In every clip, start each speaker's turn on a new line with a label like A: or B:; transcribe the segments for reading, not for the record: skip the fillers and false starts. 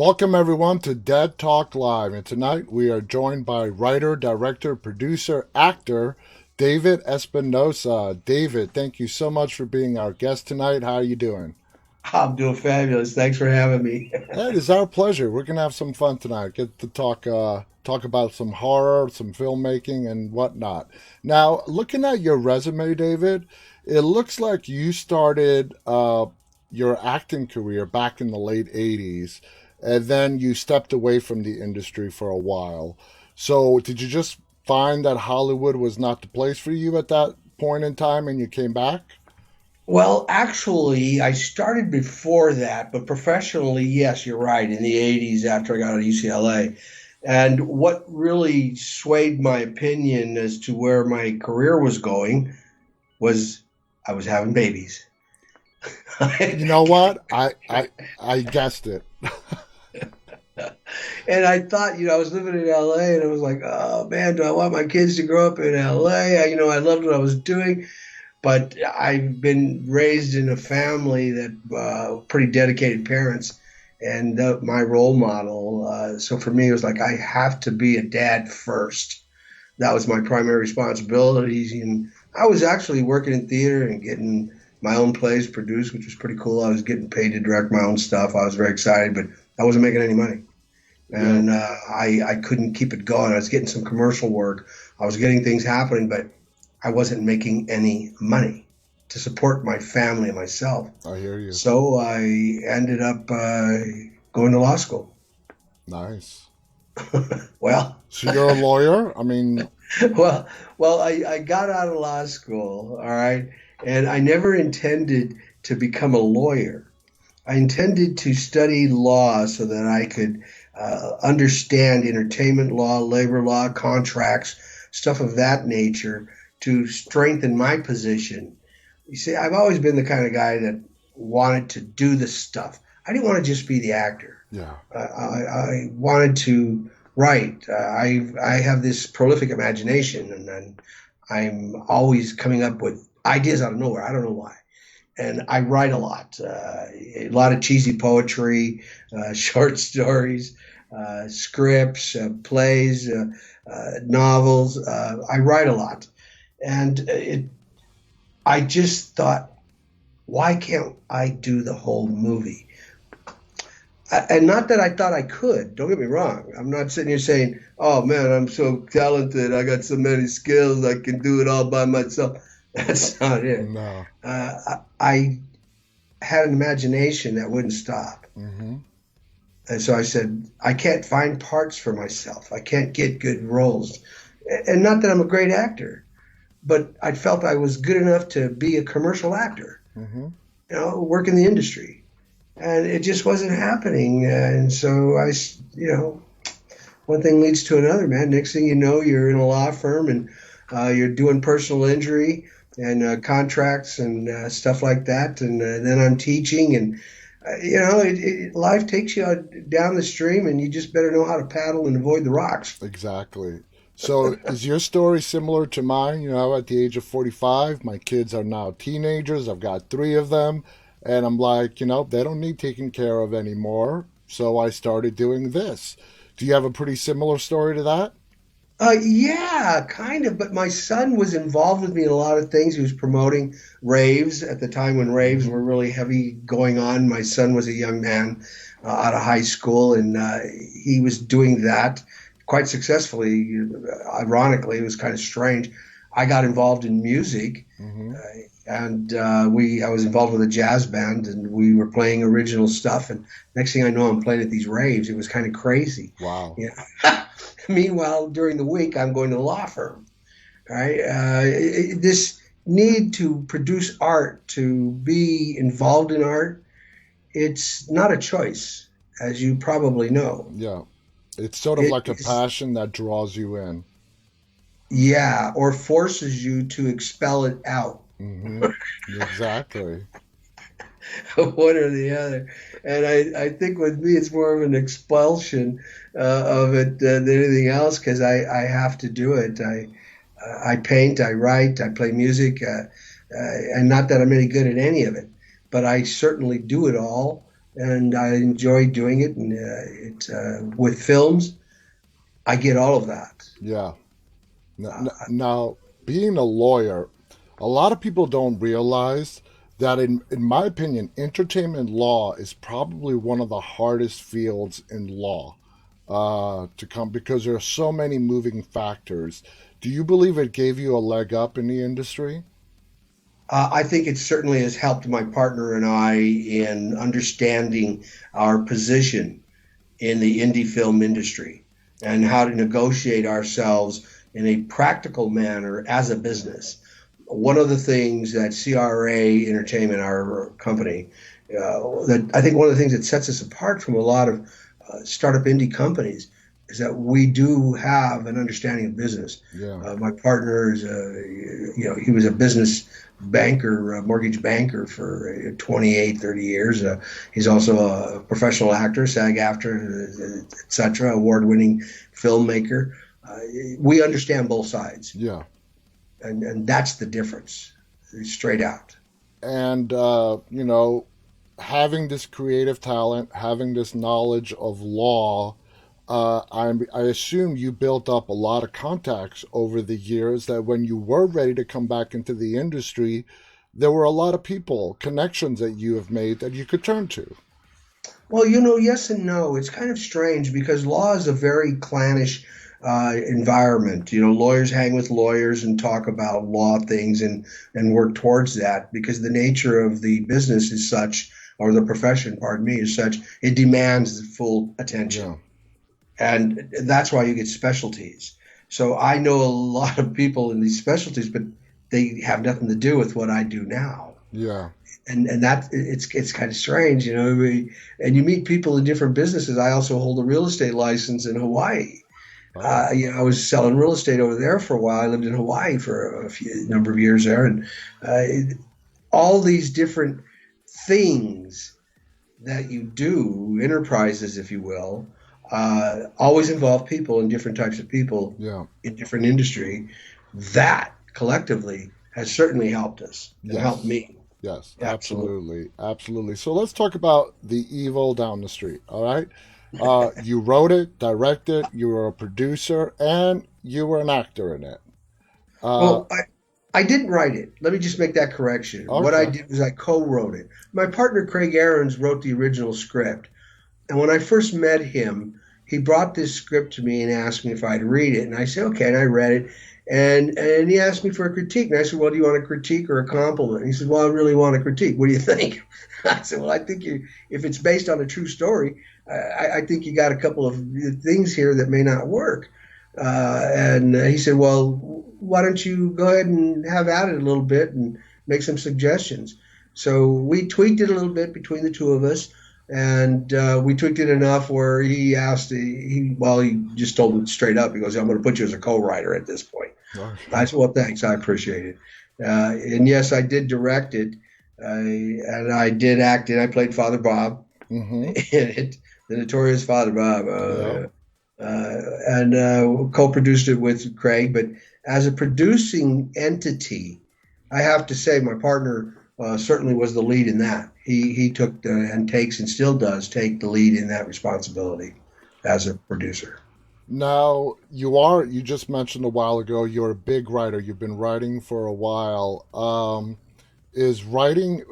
A: Welcome, everyone, to Dead Talk Live. And tonight we are joined by writer, director, producer, actor David Espinosa. David, thank you so much for being our guest tonight. How are you doing?
B: I'm doing fabulous. Thanks for having me.
A: It is our pleasure. We're gonna have some fun tonight. Get to talk about some horror, some filmmaking, and whatnot. Now, looking at your resume, David, it looks like you started your acting career back in the late '80s, and then you stepped away from the industry for a while. So, did you just find that Hollywood was not the place for you at that point in time, and you came back?
B: Well, actually, I started before that, but professionally, yes, you're right, in the 80s after I got out of UCLA. And what really swayed my opinion as to where my career was going was I was having babies.
A: You know what? I guessed it.
B: And I thought, I was living in LA and I was like, oh man, do I want my kids to grow up in LA? I loved what I was doing. But I've been raised in a family that pretty dedicated parents, and my role model. So for me, it was like I have to be a dad first. That was my primary responsibilities, and I was actually working in theater and getting my own plays produced, which was pretty cool. I was getting paid to direct my own stuff. I was very excited, but I wasn't making any money,
A: Yeah.
B: and I couldn't keep it going. I was getting some commercial work. I was getting things happening, but I wasn't making any money to support my family and myself.
A: I hear you.
B: So I ended up going to law school.
A: Nice.
B: Well,
A: So you're a lawyer? I mean,
B: well, I got out of law school, all right, and I never intended to become a lawyer. I intended to study law so that I could understand entertainment law, labor law, contracts, stuff of that nature to strengthen my position. You see, I've always been the kind of guy that wanted to do the stuff. I didn't want to just be the actor.
A: yeah,
B: I wanted to write. I have this prolific imagination, and I'm always coming up with ideas out of nowhere. I don't know why. And I write a lot of cheesy poetry, short stories, scripts, plays, novels. I write a lot. And I just thought, why can't I do the whole movie? And not that I thought I could. Don't get me wrong. I'm not sitting here saying, "Oh man, I'm so talented. I got so many skills. I can do it all by myself." That's not it.
A: no.
B: I had an imagination that wouldn't stop,
A: Hmm.
B: and so I said, "I can't find parts for myself. I can't get good roles." And not that I'm a great actor, but I felt I was good enough to be a commercial actor,
A: Hmm.
B: work in the industry. And it just wasn't happening. And so one thing leads to another, man. Next thing you know, you're in a law firm and you're doing personal injury and contracts and stuff like that. And then I'm teaching and, life takes you down the stream and you just better know how to paddle and avoid the rocks.
A: Exactly. So is your story similar to mine? At the age of 45, my kids are now teenagers. I've got three of them. And I'm like, they don't need taking care of anymore. So I started doing this. Do you have a pretty similar story to that?
B: Yeah, kind of. But my son was involved with me in a lot of things. He was promoting raves at the time when raves
A: Hmm.
B: were really heavy going on. My son was a young man out of high school, and he was doing that quite successfully. Ironically, it was kind of strange. I got involved in music,
A: Hmm.
B: and I was involved with a jazz band, and we were playing original stuff. And next thing I know, I'm playing at these raves. It was kind of crazy.
A: Wow.
B: Meanwhile, during the week, I'm going to the law firm. Right? This need to produce art, to be involved in art, it's not a choice, as you probably know.
A: Yeah. It's sort of
B: It
A: like a
B: is,
A: passion that draws you in.
B: yeah, or forces you to expel it out.
A: Hmm. Exactly.
B: One or the other. And I think with me, it's more of an expulsion of it than anything else because I have to do it. I paint, I write, I play music, and not that I'm any good at any of it, but I certainly do it all. and I enjoy doing it. And with films, I get all of that.
A: Yeah.
B: Uh,
A: Now, being a lawyer, a lot of people don't realize that, in my opinion, entertainment law is probably one of the hardest fields in law to come because there are so many moving factors. Do you believe it gave you a leg up in the industry?
B: I think it certainly has helped my partner and I in understanding our position in the indie film industry and how to negotiate ourselves in a practical manner as a business. One of the things that CRA Entertainment, our company, that I think one of the things that sets us apart from a lot of startup indie companies is that we do have an understanding of business.
A: Yeah.
B: My partner is, he was a business banker, a mortgage banker for 28, 30 years. He's also a professional actor, SAG actor, etc., award-winning filmmaker. Uh, we understand both sides,
A: Yeah.
B: and that's the difference, straight out.
A: And, having this creative talent, having this knowledge of law, I assume you built up a lot of contacts over the years that when you were ready to come back into the industry, there were a lot of people, connections that you have made that you could turn to.
B: Well, yes and no. It's kind of strange because law is a very clannish environment. Lawyers hang with lawyers and talk about law things and work towards that because the nature of the business is such, or the profession, pardon me, is such, it demands full attention.
A: Yeah.
B: And that's why you get specialties. So I know a lot of people in these specialties, but they have nothing to do with what I do now.
A: Yeah.
B: And that it's kind of strange, and you meet people in different businesses. I also hold a real estate license in Hawaii.
A: Oh.
B: I was selling real estate over there for a while. I lived in Hawaii for a few number of years there, and all these different things that you do, enterprises, if you will, always involve people and different types of people
A: Yeah.
B: in different industry. That collectively has certainly helped us and helped
A: Yes.
B: me.
A: Yes.
B: Absolutely.
A: Absolutely. Absolutely. So let's talk about The Evil Down the Street. All right. You wrote it, directed, you were a producer, and you were an actor in it. Uh,
B: Well, I didn't write it. Let me just make that correction. What I
A: okay.
B: did was I co-wrote it. My partner Craig Aarons wrote the original script. And when I first met him, he brought this script to me and asked me if I'd read it. And I said, okay. And I read it. And he asked me for a critique. And I said, well, do you want a critique or a compliment? And he said, well, I really want a critique. What do you think? I said, well, I think if it's based on a true story, I think you got a couple of things here that may not work. And he said, well, why don't you go ahead and have at it a little bit and make some suggestions? So we tweaked it a little bit between the two of us, and we tweaked it enough where he asked, he just told him straight up. He goes, I'm going to put you as a co-writer at this point. I
A: Okay.
B: said, well, thanks. I appreciate it. And yes, I did direct it, and I did act it. I played Father Bob
A: Mm-hmm.
B: in it, the notorious Father Bob.
A: Yeah.
B: And co-produced it with Craig. But as a producing entity, I have to say my partner certainly was the lead in that. He took and takes and still does take the lead in that responsibility as a producer.
A: Now, you just mentioned a while ago, you're a big writer. You've been writing for a while. Is writing,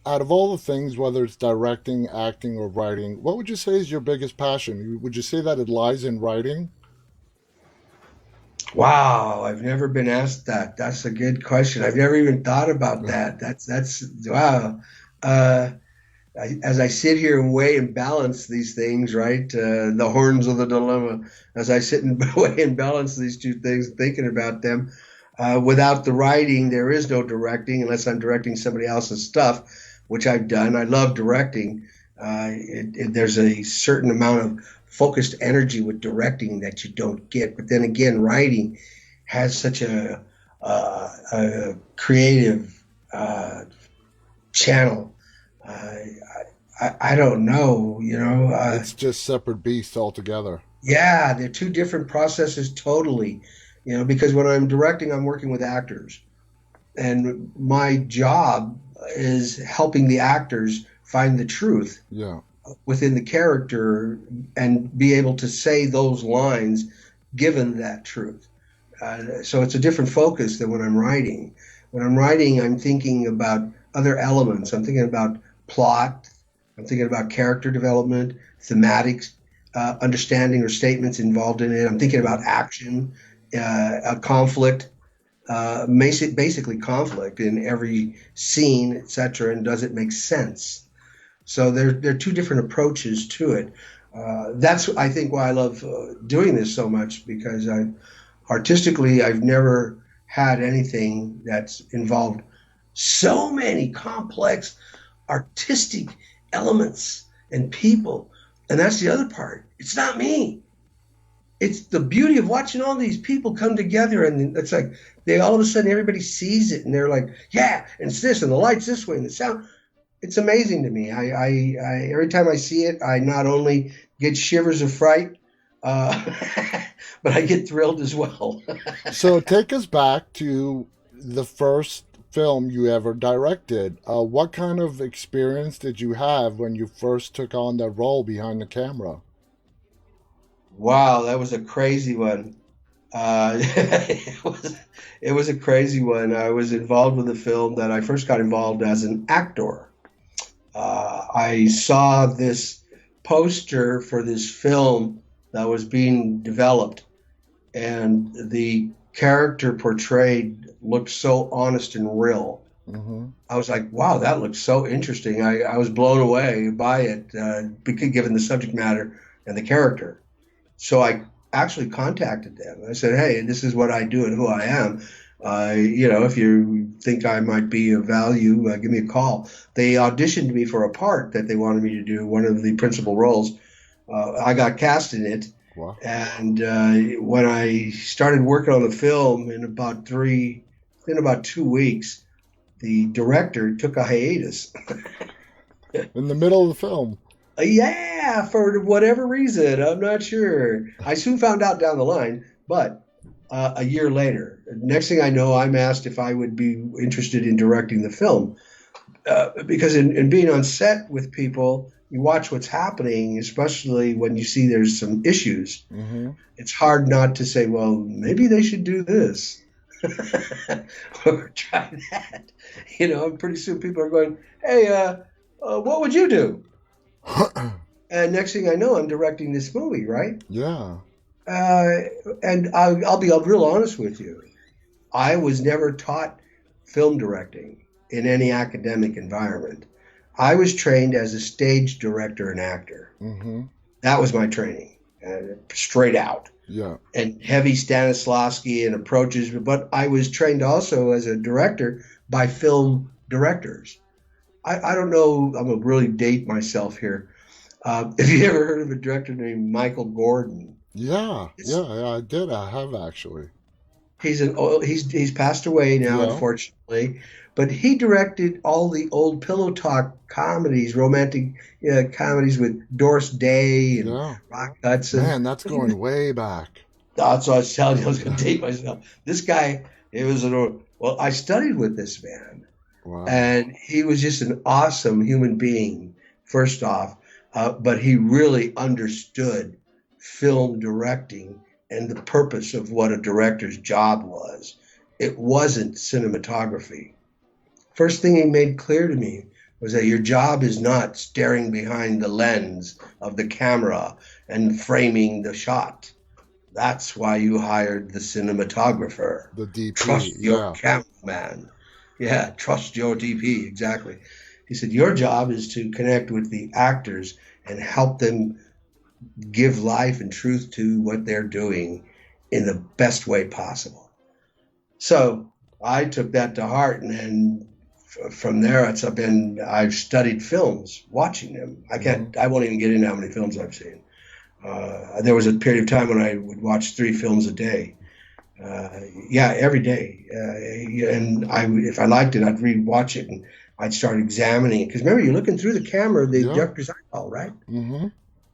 A: out of all the things, whether it's directing, acting, or writing, what would you say is your biggest passion? Would you say that it lies in writing?
B: Wow, I've never been asked that. That's a good question. I've never even thought about that. That's wow. Uh, as I sit here and weigh and balance these things, right? The horns of the dilemma. As I sit and weigh and balance these two things, thinking about them. Without the writing, there is no directing unless I'm directing somebody else's stuff, which I've done. I love directing. There's a certain amount of focused energy with directing that you don't get. But then again, writing has such a creative channel. Uh, I don't know,
A: It's just separate beasts altogether.
B: yeah, they're two different processes totally, because when I'm directing, I'm working with actors. And my job is helping the actors find the truth
A: Yeah.
B: within the character and be able to say those lines given that truth. So it's a different focus than when I'm writing. When I'm writing, I'm thinking about other elements. I'm thinking about plot. I'm thinking about character development, thematic understanding or statements involved in it. I'm thinking about
A: Mhm.
B: action, a conflict, basically conflict in every scene, etc. And does it make sense? So there are two different approaches to it. That's I think why I love doing this so much because artistically I've never had anything that's involved so many complex artistic elements and people. And that's the other part. It's not me. It's the beauty of watching all these people come together, and it's like they all of a sudden everybody sees it and they're like, yeah, and it's this and the lights this way and the sound. It's amazing to me. I every time I see it, I not only get shivers of fright, uh, but I get thrilled as well.
A: So take us back to the first film you ever directed. What kind of experience did you have when you first took on that role behind the camera?
B: Wow, that was a crazy one. It was a crazy one. I was involved with a film that I first got involved as an actor. I saw this poster for this film that was being developed, and the character portrayed looked so honest and real.
A: Mm-hmm.
B: I was like, wow, that looks so interesting. I was blown away by it, given the subject matter and the character. So I actually contacted them. I said, hey, this is what I do and who I am. If you think I might be of value, give me a call. They auditioned me for a part that they wanted me to do, one of the principal roles. I got cast in it.
A: Wow.
B: And when I started working on the film in about 2 weeks, the director took a hiatus.
A: In the middle of the film.
B: Yeah, for whatever reason, I'm not sure. I soon found out down the line, but a year later, next thing I know, I'm asked if I would be interested in directing the film. Because in being on set with people, you watch what's happening, especially when you see there's some issues.
A: Mm-hmm.
B: It's hard not to say, well, maybe they should do this or try that. And pretty soon people are going, hey, what would you do? And next thing I know, I'm directing this movie, right?
A: Yeah.
B: Uh, and I'll be real honest with you. I was never taught film directing in any academic environment. I was trained as a stage director and actor.
A: Mm-hmm.
B: That was my training, straight out.
A: Yeah.
B: And heavy Stanislavski and approaches, but I was trained also as a director by film directors. I don't know, I'm going to really date myself here. Have you ever heard of a director named Michael Gordon?
A: Yeah.
B: It's,
A: Yeah. Yeah. I did. I have actually.
B: he's passed away now,
A: Yeah.
B: unfortunately, but he directed all the old pillow talk comedies, romantic comedies with Doris Day and
A: Yeah.
B: Rock Hudson.
A: Man, that's going way back.
B: That's what I was telling you. I was going to date myself. This guy, well, I studied with this man,
A: Wow.
B: and he was just an awesome human being, first off, but he really understood film directing and the purpose of what a director's job was. It wasn't cinematography. First thing he made clear to me was that your job is not staring behind the lens of the camera and framing the shot. That's why you hired the cinematographer.
A: The DP.
B: Trust your
A: Yeah.
B: cameraman. Yeah, trust your DP. Exactly. He said, your job is to connect with the actors and help them give life and truth to what they're doing in the best way possible. So I took that to heart, and then from there, I've studied films, watching them.
A: Mm-hmm.
B: I won't even get into how many films I've seen. There was a period of time when I would watch 3 films a day. Yeah, every day. If I liked it, I'd rewatch it and I'd start examining it. Because remember, you're looking through the camera, the
A: Yeah.
B: director's eyeball, right?
A: Mm-hmm.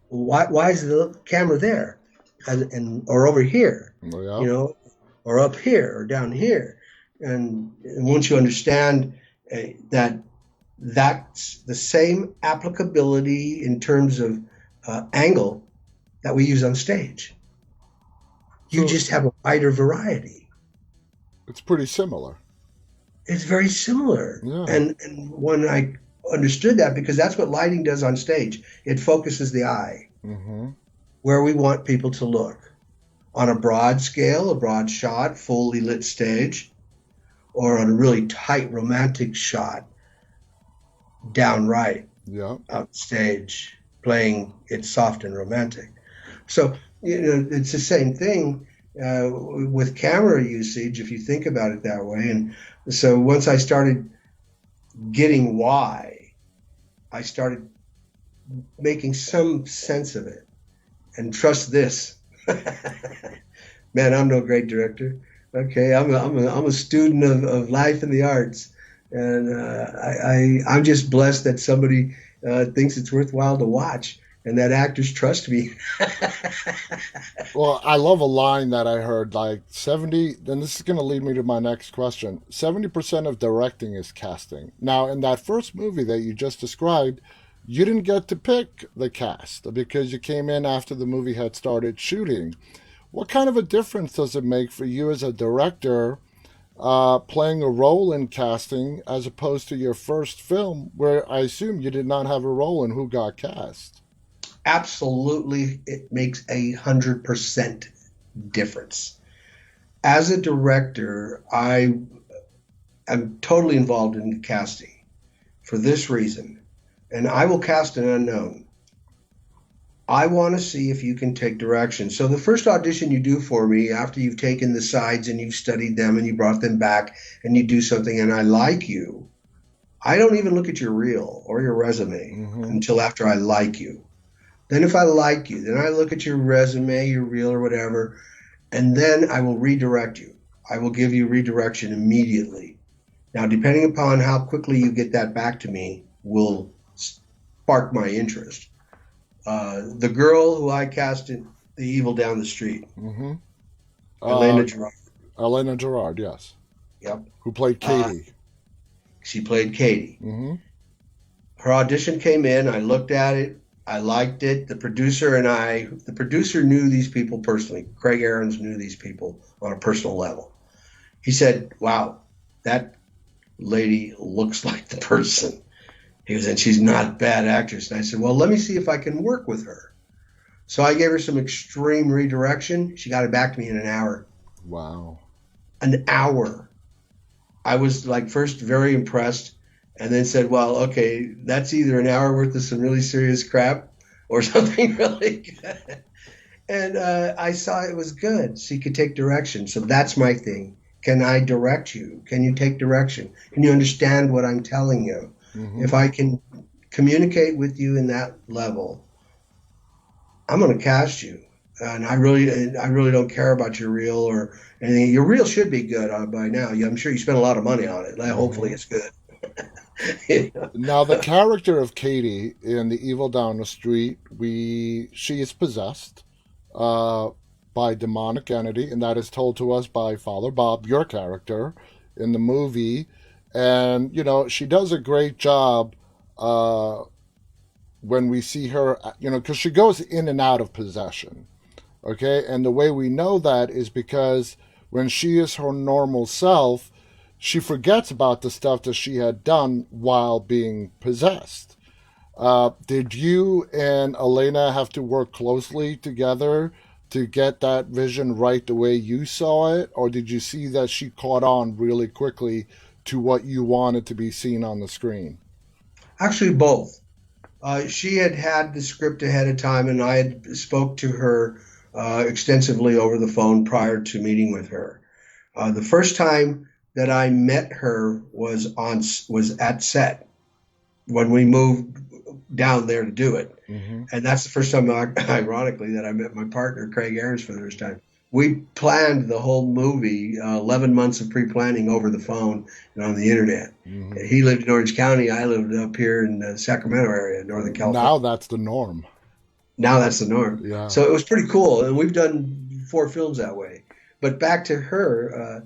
B: Why is the camera there, and or over here,
A: Yeah.
B: you know, or up here or down here? And once you understand that That's the same applicability in terms of angle that we use on stage. You
A: So
B: just have a wider variety.
A: it's pretty similar.
B: It's very similar.
A: Yeah.
B: And when I understood that, because that's what lighting does on stage, it focuses the eye
A: Mm-hmm.
B: where we want people to look on a broad scale, a broad shot, fully lit stage, or on a really tight romantic shot, downright
A: Yeah.
B: out stage, playing it soft and romantic. So, it's the same thing with camera usage, if you think about it that way. And so once I started getting why, I started making some sense of it. And trust this, man, I'm no great director. Okay, I'm a student of life and the arts, and I'm just blessed that somebody thinks it's worthwhile to watch, and that actors trust me.
A: Well, I love a line that I heard like 70, then this is going to lead me to my next question. 70% of directing is casting. Now, in that first movie that you just described, you didn't get to pick the cast because you came in after the movie had started shooting. What kind of a difference does it make for you as a director playing a role in casting as opposed to your first film, where I assume you did not have a role in who got cast?
B: Absolutely, it makes 100% difference. As a director, I am totally involved in casting for this reason, and I will cast an unknown. I want to see if you can take direction. So the first audition you do for me, after you've taken the sides and you've studied them and you brought them back and you do something and I like you, I don't even look at your reel or your resume
A: Mm-hmm.
B: until after I like you. Then if I like you, then I look at your resume, your reel or whatever, and then I will redirect you. I will give you redirection immediately. Now, depending upon how quickly you get that back to me, will spark my interest. The girl who I cast in The Evil Down the Street,
A: Mm-hmm. Uh,
B: Elena Gerard.
A: Elena Gerard, yes,
B: Yep.
A: who played
B: Uh,
A: Katie.
B: she played Katie.
A: Mm-hmm.
B: Her audition came in. I looked at it. I liked it. The producer knew these people personally. Craig Aarons knew these people on a personal level. He said, "Wow, that lady looks like the person." He goes, "And she's not a bad actress." And I said, "Well, let me see if I can work with her." So I gave her some extreme redirection. She got it back to me in an hour.
A: Wow.
B: An hour. I was like first very impressed and then said, well, okay, that's either an hour worth of some really serious crap or something really good. And I saw it was good. She could take direction. So that's my thing. Can I direct you? Can you take direction? Can you understand what I'm telling you?
A: Mm-hmm.
B: If I can communicate with you in that level, I'm going to cast you. And I really don't care about your reel or anything. Your reel should be good by now. I'm sure you spent a lot of money on it. Hopefully,
A: Mm-hmm.
B: it's good. Yeah.
A: Now, the character of Katie in The Evil Down the Street, she is possessed uh, by demonic entity, and that is told to us by Father Bob, your character, in the movie. And she does a great job uh, when we see her, because she goes in and out of possession. Okay, and the way we know that is because when she is her normal self, she forgets about the stuff that she had done while being possessed. Did you and Elena have to work closely together to get that vision right the way you saw it, or did you see that she caught on really quickly to what you wanted to be seen on the screen?
B: Actually, both. She had had the script ahead of time, and I had spoke to her extensively over the phone prior to meeting with her. The first time that I met her was at set when we moved down there to do it.
A: Mm-hmm.
B: And that's the first time, ironically, that I met my partner, Craig Aarons, for the first time. We planned the whole movie, 11 months of pre-planning over the phone and on the internet.
A: Mm-hmm.
B: He lived in Orange County. I lived up here in the Sacramento area, Northern
A: Now
B: California.
A: that's the norm.
B: Now that's the norm.
A: Yeah.
B: So it was pretty cool. And we've done 4 films that way. But back to her,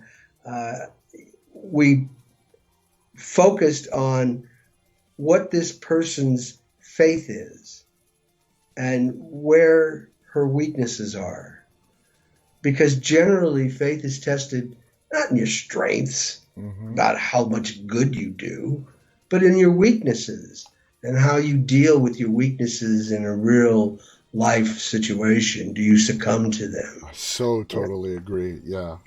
B: we focused on what this person's faith is and where her weaknesses are. Because generally, faith is tested not in your strengths,
A: Mm-hmm.
B: about how much good you do, but in your weaknesses and how you deal with your weaknesses in a real life situation. Do you succumb to them?
A: I so totally agree. Yeah.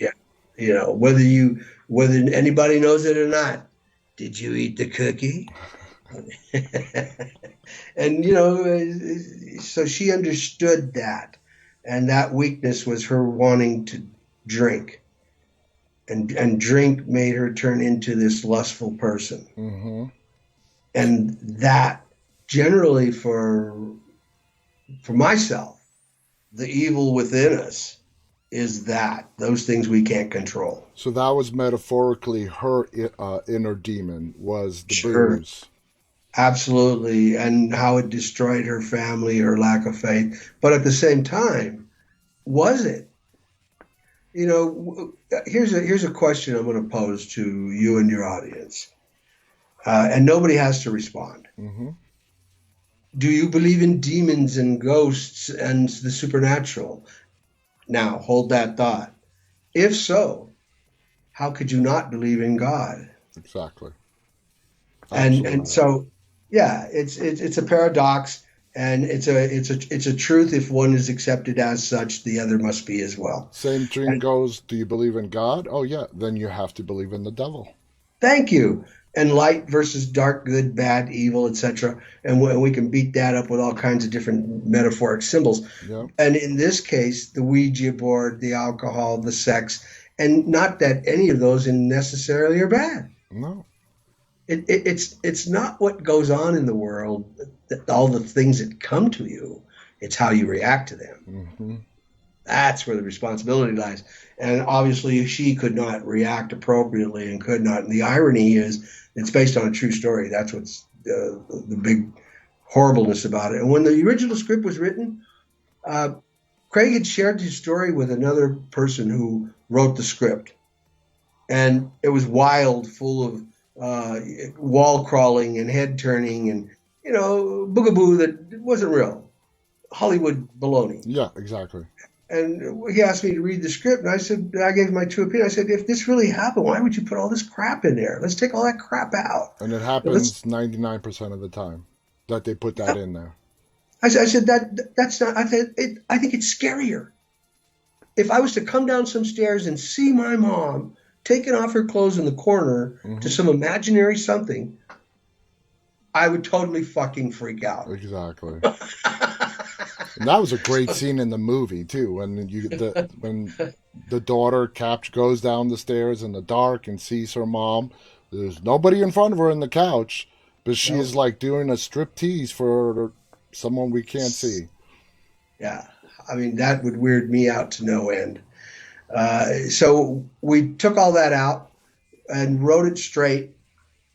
B: Yeah. Whether anybody knows it or not, did you eat the cookie? And so she understood that, and that weakness was her wanting to drink, and drink made her turn into this lustful person.
A: Mm-hmm.
B: And that generally for myself, the evil within us is that those things we can't control.
A: So that was metaphorically her inner demon was the
B: Sure.
A: booze.
B: Absolutely, and how it destroyed her family, her lack of faith. But at the same time, was it? Here's a question I'm going to pose to you and your audience, and nobody has to respond.
A: Mm-hmm.
B: Do you believe in demons and ghosts and the supernatural? Now, hold that thought. If so, how could you not believe in God?
A: Exactly.
B: And
A: Absolutely.
B: so, yeah, it's a paradox, and it's a truth. If one is accepted as such, the other must be as well.
A: Same thing
B: And
A: goes, do you believe in God? Oh, yeah. Then you have to believe in the devil.
B: thank you. And light versus dark, good, bad, evil, etc. And we can beat that up with all kinds of different metaphoric symbols.
A: Yeah.
B: And in this case, the Ouija board, the alcohol, the sex, and not that any of those necessarily are bad.
A: No.
B: It's not what goes on in the world, all the things that come to you. It's how you react to them.
A: Mm-hmm.
B: That's where the responsibility lies. And obviously, she could not react appropriately and could not. And the irony is, it's based on a true story. That's what's the big horribleness about it. And when the original script was written, uh, Craig had shared his story with another person who wrote the script, and it was wild, full of wall crawling and head turning and boogaboo that wasn't real, Hollywood baloney.
A: Yeah, exactly.
B: And he asked me to read the script, and I gave my true opinion. I said, if this really happened, why would you put all this crap in there? Let's take all that crap out.
A: And it
B: Let's.
A: happens 99% of the time that they put that in there.
B: I said that's not. I think it's scarier. If I was to come down some stairs and see my mom taking off her clothes in the corner to
A: Mm-hmm.
B: some imaginary something, I would totally fucking freak out.
A: Exactly. And that was a great scene in the movie too, when the daughter goes down the stairs in the dark and sees her mom. There's nobody in front of her in the couch, but she is
B: No.
A: like doing a strip tease for someone we can't see.
B: Yeah. I mean, that would weird me out to no end. So we took all that out and wrote it straight,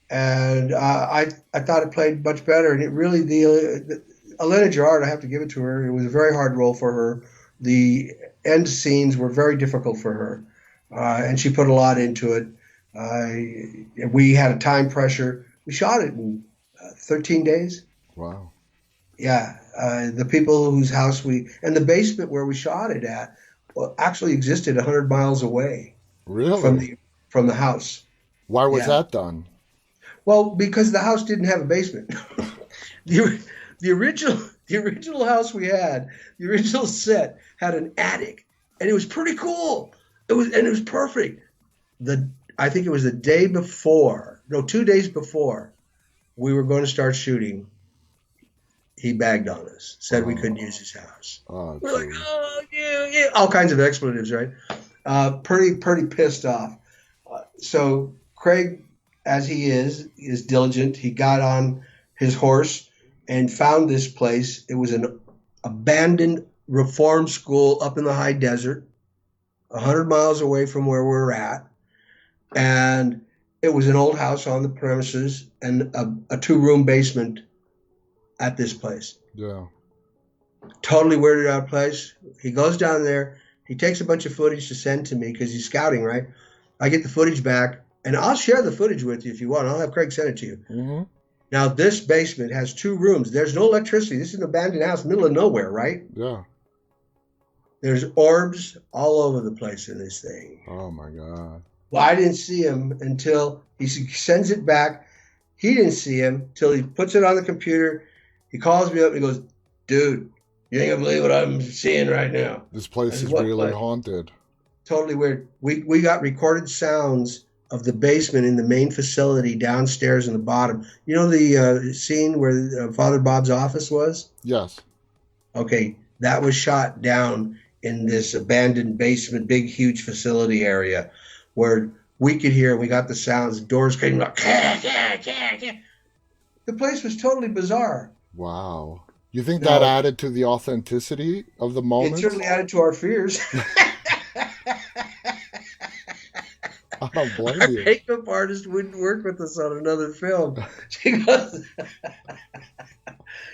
B: and I thought it played much better. And it really the Elena Gerard, I have to give it to her. It was a very hard role for her. The end scenes were very difficult for her, and she put a lot into it. We had a time pressure. We shot it in 13 days.
A: Wow.
B: Yeah, the people whose house and the basement where we shot it at, well, actually existed 100 miles away from
A: Really?
B: the house.
A: Why was
B: Yeah.
A: that done?
B: Well, because the house didn't have a basement. the the original house we had, the original set had an attic, and it was pretty cool. It was perfect. I think it was the day before, no, 2 days before we were going to start shooting. He bagged on us, said we couldn't use
A: Oh,
B: his house.
A: oh,
B: We're like,
A: gee.
B: oh yeah, yeah, all kinds of expletives, right? Pretty pissed off. So Craig, as he is diligent. He got on his horse and found this place. It was an abandoned reform school up in the high desert, 100 miles away from where we're at, and it was an old house on the premises and a two-room basement at this place.
A: Yeah.
B: Totally weirded out place. He goes down there. He takes a bunch of footage to send to me because he's scouting, right? I get the footage back, and I'll share the footage with you if you want. I'll have Craig send it to you.
A: Mm-hmm.
B: Now, this basement has 2 rooms. There's no electricity. This is an abandoned house, middle of nowhere, right?
A: Yeah.
B: There's orbs all over the place in this thing.
A: Oh my God.
B: Well, I didn't see him until he sends it back. He didn't see him till he puts it on the computer. He calls me up and he goes, "Dude, you ain't gonna believe what I'm seeing right now."
A: This
B: I
A: place
B: said,
A: is
B: "What
A: really
B: place?"
A: haunted.
B: Totally weird. We got recorded sounds of the basement in the main facility downstairs in the bottom. You know the scene where Father Bob's office was?
A: Yes.
B: Okay, that was shot down in this abandoned basement, big, huge facility area where we could hear, we got the sounds, doors came like, "Kah, kah, kah, kah." The place was totally bizarre.
A: Wow. You think that
B: Now,
A: added to the authenticity of the
B: it
A: moments?
B: certainly added to our fears.
A: I don't blame
B: Our
A: you.
B: makeup artist wouldn't work with us on another film. She goes,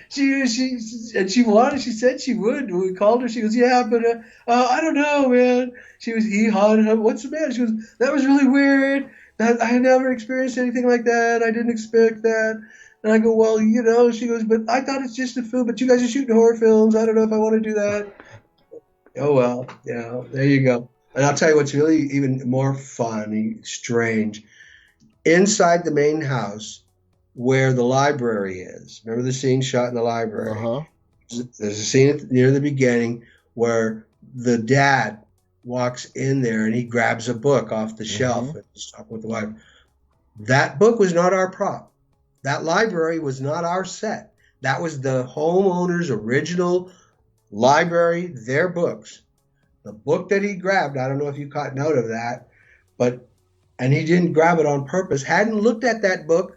B: she wanted. She said she would. When we called her, she goes, "Yeah, but I don't know, man." She was hee-hawing. What's the matter? She goes, "That was really weird. That I had never experienced anything like that. I didn't expect that." And I go, "Well, you know," she goes, "but I thought it's just a film. But you guys are shooting horror films. I don't know if I want to do that." Oh well, there you go. And I'll tell you what's really even more funny, strange. Inside the main house, where the library is. Remember the scene shot in the
A: Uh
B: library?
A: huh.
B: There's a scene near the beginning where the dad walks in there and he grabs a book off the
A: Mm-hmm.
B: shelf and he's talking with the wife. That book was not our prop. That library was not our set. That was the homeowner's original library, their books. The book that he grabbed, I don't know if you caught note of that, but and he didn't grab it on purpose. Hadn't looked at that book.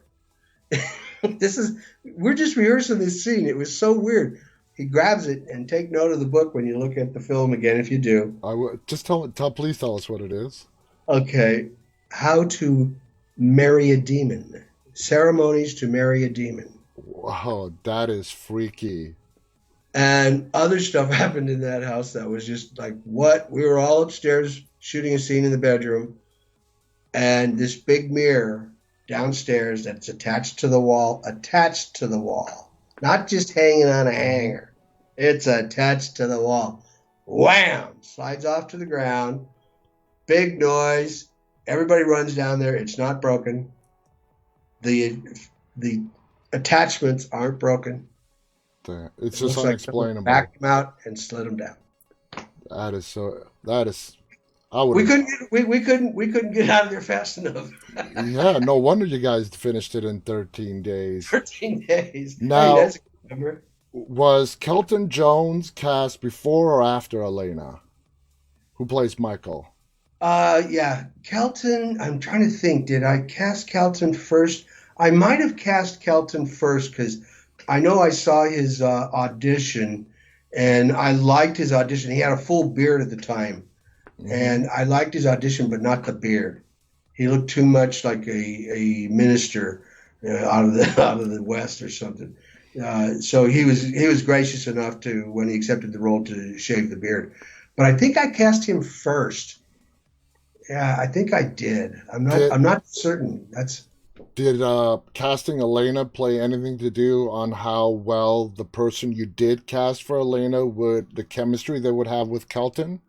B: This is we're just rehearsing this scene. It was so weird. He grabs it and take note of the book when you look at the film again, if you do.
A: I would just please tell us what it is.
B: Okay, how to marry a demon. Ceremonies to marry a demon.
A: Wow, that is freaky.
B: And other stuff happened in that house that was just like, what? We were all upstairs shooting a scene in the bedroom, and this big mirror downstairs that's attached to the wall, not just hanging on a
A: Mm-hmm.
B: hanger. It's attached to the wall. Wham! Slides off to the ground. Big noise. Everybody runs down there. It's not broken. The the attachments aren't broken.
A: It's
B: It
A: just
B: looks like someone
A: unexplainable.
B: backed them out and slid them down.
A: That is so. That is. I would
B: We
A: have.
B: couldn't get we couldn't get out of there fast enough.
A: Yeah, no wonder you guys finished it in 13 days.
B: 13 days. Hey,
A: Now,
B: that's a good number.
A: was Kelton Jones cast before or after Elena, who plays Michael?
B: Yeah, Kelton. I'm trying to think. Did I cast Kelton first? I might have cast Kelton first because I know I saw his audition, and I liked his audition. He had a full beard at the time,
A: Mm-hmm.
B: and I liked his audition, but not the beard. He looked too much like a minister out of the out of the West or something. So he was gracious enough to when he accepted the role to shave the beard. But I think I cast him first. Yeah, I think I did.
A: Did
B: I'm not certain. That's
A: did casting Elena play anything to do on how well the person you did cast for Elena would the chemistry they would have with Kelton?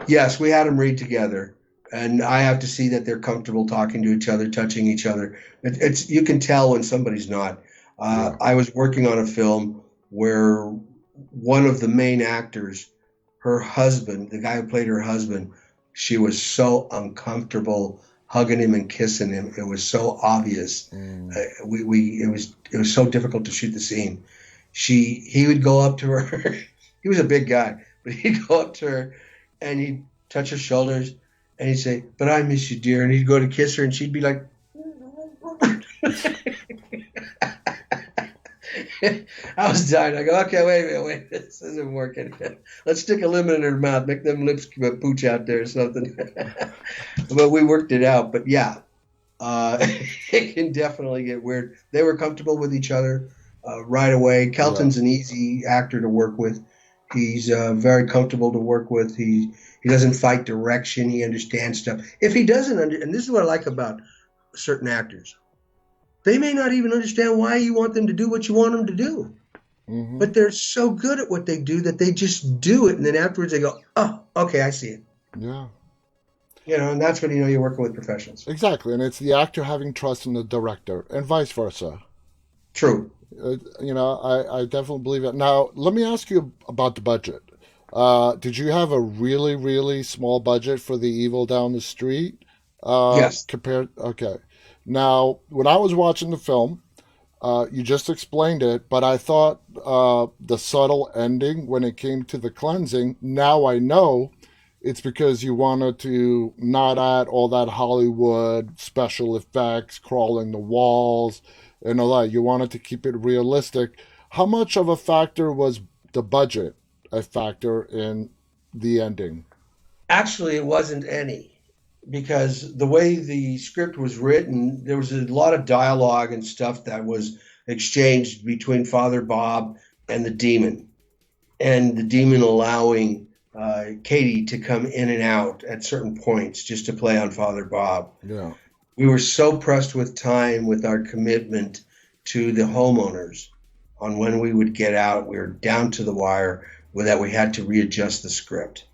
B: yes, we had them read together, and I have to see that they're comfortable talking to each other, touching each other. It's you can tell when somebody's not.
A: Yeah.
B: I was working on a film where one of the main actors, her husband, the guy who played her husband, she was so uncomfortable hugging him and kissing him. It was so obvious.
A: Mm.
B: It was so difficult to shoot the scene. He would go up to her. He was a big guy, but he'd go up to her and he'd touch her shoulders and he'd say, "But I miss you, dear." And he'd go to kiss her and she'd be like, I was dying. I go, "Okay, wait a minute, wait. This isn't working. Let's stick a lemon in her mouth, make them lips pooch out there or something." But we worked it out. But yeah, it can definitely get weird. They were comfortable with each other right away.
A: Yeah.
B: Kelton's an easy actor to work with. He's very comfortable to work with. He doesn't fight direction. He understands stuff. If he doesn't, and this is what I like about certain actors. they may not even understand why you want them to do what you want them to do.
A: Hmm.
B: But they're so good at what they do that they just do it. And then afterwards they go, oh, okay, I see it.
A: Yeah,
B: And that's when you know you're working with professionals.
A: exactly. And it's the actor having trust in the director, and vice versa.
B: True.
A: I definitely believe it. Now, let me ask you about the budget. Did you have a really, really small budget for The Evil Down the Street?
B: Yes.
A: Okay. Now, when I was watching the film, you just explained it, but I thought the subtle ending when it came to the cleansing, now I know it's because you wanted to not add all that Hollywood special effects, crawling the walls, and all that. You wanted to keep it realistic. How much of a factor was the budget a factor in the ending?
B: Actually, it wasn't any because the way the script was written, there was a lot of dialogue and stuff that was exchanged between Father Bob and the demon, and the demon allowing Katie to come in and out at certain points just to play on Father Bob.
A: Yeah.
B: We were so pressed with time with our commitment to the homeowners on when we would get out. We were down to the wire with that we had to readjust the script.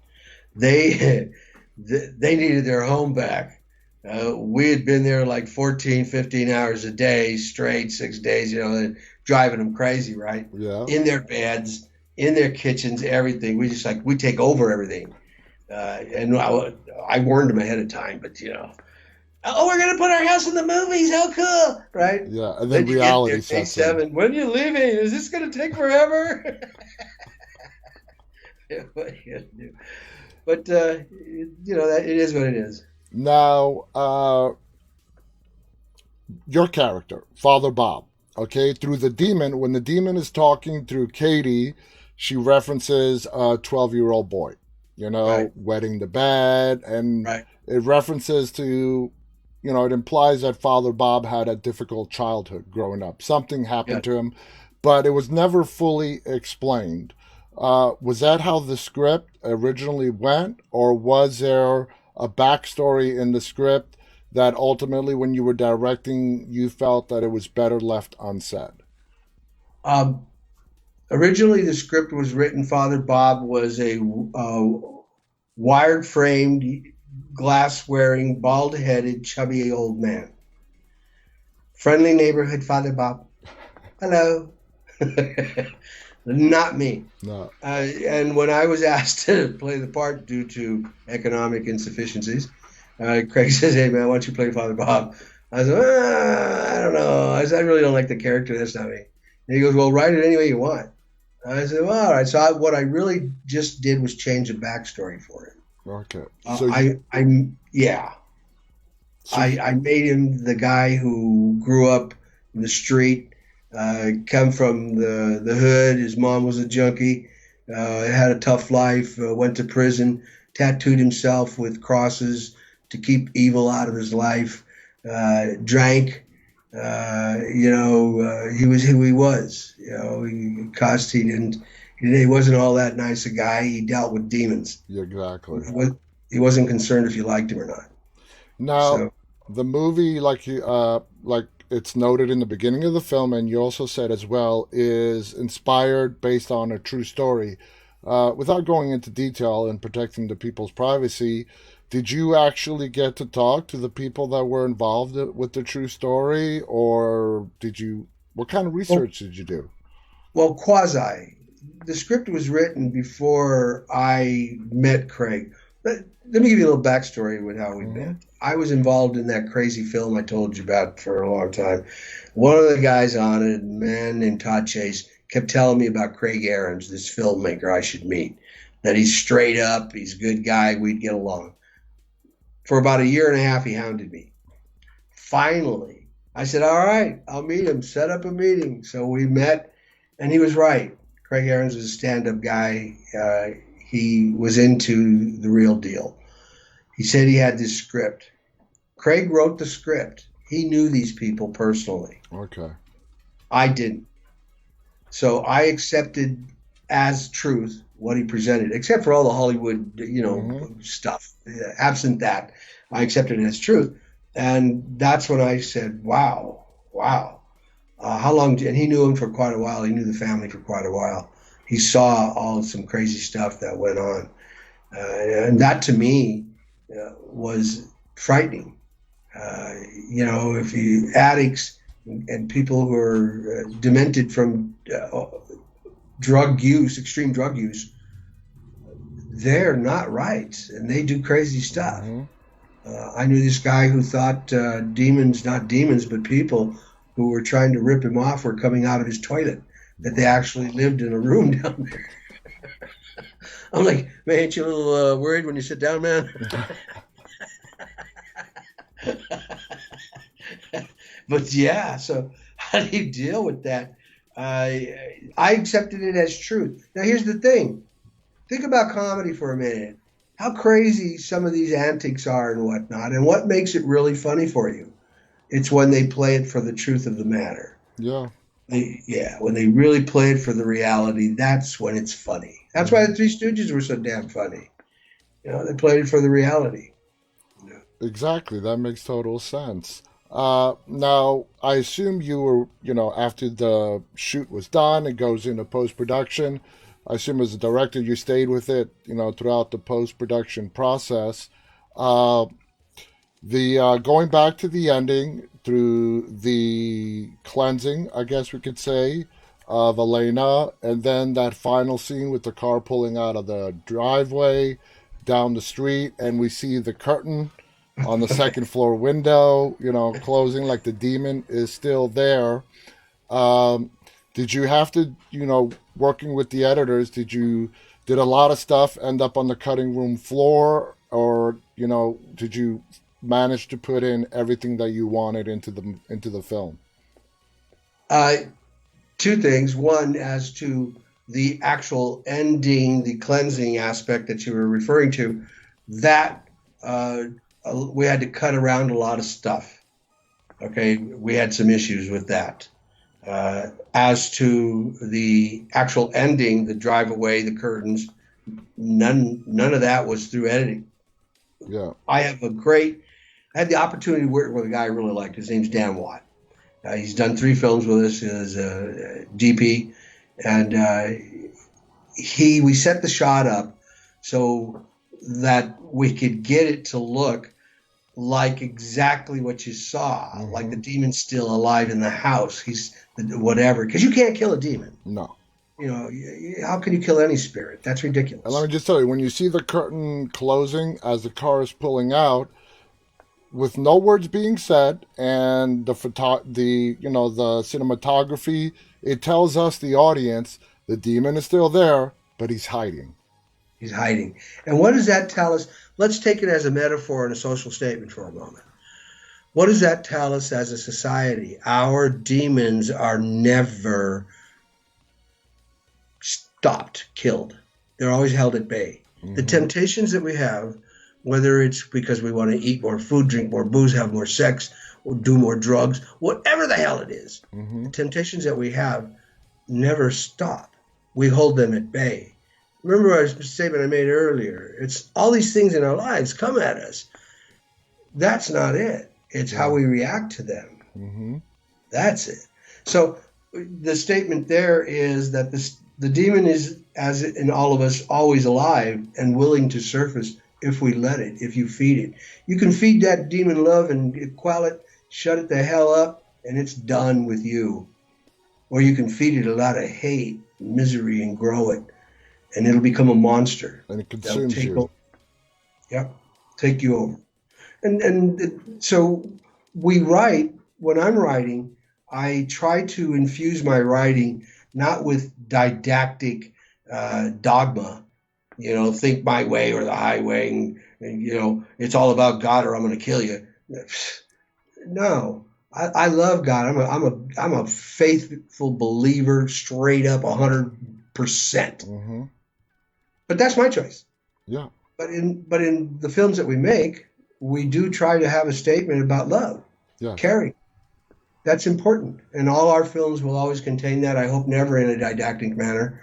B: They they needed their home back. We had been there like 14, 15 hours a day straight, 6 days, driving them crazy, right?
A: Yeah.
B: In their beds, in their kitchens, everything. We just we take over everything. And I warned them ahead of time, but oh, we're gonna put our house in the movies. How cool, right?
A: Yeah. And then
B: Then you get there
A: reality
B: day
A: sets in.
B: 7. When are you leaving? Is this gonna take forever? What are you gonna do? But that it is what it is.
A: Now, your character, Father Bob, okay, through the demon, when the demon is talking through Katie, she references a 12-year-old boy,
B: Right,
A: wetting the bed, and
B: right.
A: it references to, it implies that Father Bob had a difficult childhood growing up. Something
B: Yeah.
A: happened to him, but it was never fully explained. Was that how the script originally went, or was there a backstory in the script that ultimately, when you were directing, you felt that it was better left unsaid?
B: Um, Originally, the script was written. Father Bob was a wired framed, glass wearing, bald headed, chubby old man. Friendly neighborhood Father Bob. Hello. Not me.
A: No.
B: And when I was asked to play the part due to economic insufficiencies, Craig says, "Hey man, why don't you play Father Bob?" I said, I don't know. I said, "I really don't like the character. That's not me." And he goes, "Well, write it any way you want." I said, "Well, all right." So what I really just did was change the backstory for him.
A: Okay.
B: Uh, I, I, yeah,
A: So
B: I made him the guy who grew up in the street, come from the hood. His mom was a junkie, had a tough life, went to prison, tattooed himself with crosses to keep evil out of his life, drank. He was who he was. He wasn't all that nice a guy. He dealt with demons.
A: yeah, exactly.
B: He wasn't concerned if you liked him or not.
A: Now,
B: So,
A: the movie, like it's noted in the beginning of the film, and you also said as well, is inspired based on a true story. Without going into detail and protecting the people's privacy, did you actually get to talk to the people that were involved with the true story, or did you? What kind of
B: well,
A: research did you do?
B: well, quasi. The script was written before I met Craig. Let me give you a little backstory with how we
A: Hmm.
B: met. I was involved in that crazy film I told you about for a long time. One of the guys on it, a man named Todd Chase, kept telling me about Craig Ahrens, this filmmaker I should meet. That he's straight up, he's a good guy, we'd get along. For about a year and a half, he hounded me. Finally, I said, "All right, I'll meet him, set up a meeting." So we met, and he was right. Craig Ahrens was a stand up guy. He was into the real deal. He said he had this script. Craig wrote the script. He knew these people personally.
A: Okay.
B: I didn't. So I accepted as truth what he presented, except for all the Hollywood,
A: Hmm.
B: stuff. Absent that, I accepted it as truth. And that's when I said, wow. wow. How long? And he knew him for quite a while. He knew the family for quite a while. He saw all some crazy stuff that went on, and that to me was frightening. If you addicts and people who are demented from drug use, extreme drug use, they're not right, and they do crazy stuff.
A: Hmm.
B: I knew this guy who thought demons, not demons, but people who were trying to rip him off were coming out of his toilet, that they actually lived in a room down there. I'm like, man, ain't you a little worried when you sit down, man? But yeah, so how do you deal with that? I accepted it as truth. Now, here's the thing. Think about comedy for a minute. How crazy some of these antics are and whatnot, and what makes it really funny for you. It's when they play it for the truth of the matter.
A: Yeah.
B: When they really play it for the reality, that's when it's funny. That's why
A: Hmm.
B: the Three Stooges were so damn funny. They played it for the reality.
A: Exactly. That makes total sense. Now, I assume you were, after the shoot was done, it goes into post production. I assume as a director, you stayed with it, throughout the post production process. Uh, the Going back to the ending through the cleansing, I guess we could say, of Elena, and then that final scene with the car pulling out of the driveway down the street, and we see the curtain on the second floor window, closing like the demon is still there. Um, did you have to, working with the editors, did a lot of stuff end up on the cutting room floor, or did you manage to put in everything that you wanted into the film?
B: Uh, Two things. One, as to the actual ending, the cleansing aspect that you were referring to, that uh, we had to cut around a lot of stuff. Okay, we had some issues with that. As to the actual ending, the drive away, the curtains, none of that was through editing.
A: Yeah.
B: I have I had the opportunity to work with a guy I really liked. His name's Dan Watt. He's done 3 films with us as a DP, and we set the shot up so that we could get it to look like exactly what you saw, like the
A: Hmm.
B: demon's still alive in the house. He's whatever, because you can't kill a demon.
A: No.
B: How can you kill any spirit? That's
A: And let me
B: ridiculous.
A: just tell you, when you see the curtain closing as the car is pulling out, with no words being said, and the cinematography, it tells us, the audience, the demon is still there, but he's hiding.
B: He's hiding. And what does that tell us? Let's take it as a metaphor and a social statement for a moment. What does that tell us as a society? Our demons are never stopped, killed. They're always held at bay. The
A: Hmm.
B: temptations that we have, whether it's because we want to eat more food, drink more booze, have more sex, or do more drugs, whatever the hell it is,
A: Hmm.
B: the temptations that we have never stop. We hold them at bay. Remember a statement I made earlier. It's all these things in our lives come at us. That's not it. It's how
A: Yeah.
B: we react to them.
A: Hmm.
B: That's it. So the statement there is that the demon is, as in all of us, always alive and willing to surface if we let it, if you feed it. You can feed that demon love and quell it, shut it the hell up, and it's done with you. Or you can feed it a lot of hate, misery, and grow it, and it'll become a monster
A: And it
B: that'll
A: consumes
B: take
A: you.
B: over. Yep, take you over. So we write, when I'm writing, I try to infuse my writing not with didactic dogma, think my way or the highway, and it's all about God or I'm going to kill you. No, I love God. I'm a faithful believer, straight up 100%.
A: Hmm.
B: But that's my choice.
A: Yeah.
B: But in the films that we make, we do try to have a statement about love,
A: Yes.
B: caring. That's important, and all our films will always contain that. I hope never in a didactic manner.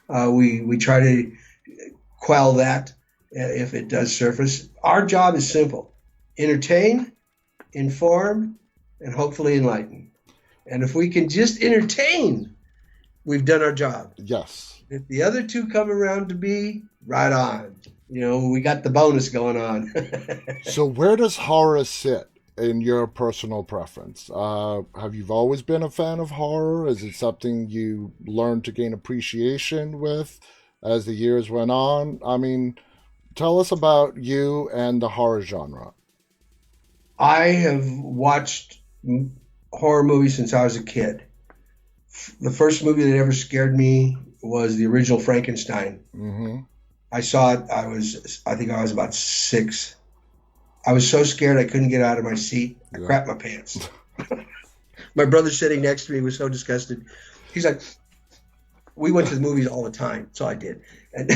B: We try to quell that if it does surface. Our job is simple: entertain, inform, and hopefully enlighten. And if we can just entertain, we've done our job.
A: Yes.
B: If the other two come around to be, right on. We got the bonus going on.
A: So where does horror sit in your personal preference? Have you always been a fan of horror? Is it something you learned to gain appreciation with as the years went on? I mean, tell us about you and the horror genre.
B: I have watched horror movies since I was a kid. The first movie that ever scared me was the original Frankenstein.
A: Mm-hmm.
B: I saw it. I think I was about 6. I was so scared I couldn't get out of my seat. I
A: Yeah.
B: crapped my pants. My brother sitting next to me was so disgusted. He's like, we went to the movies all the time. That's all I did. And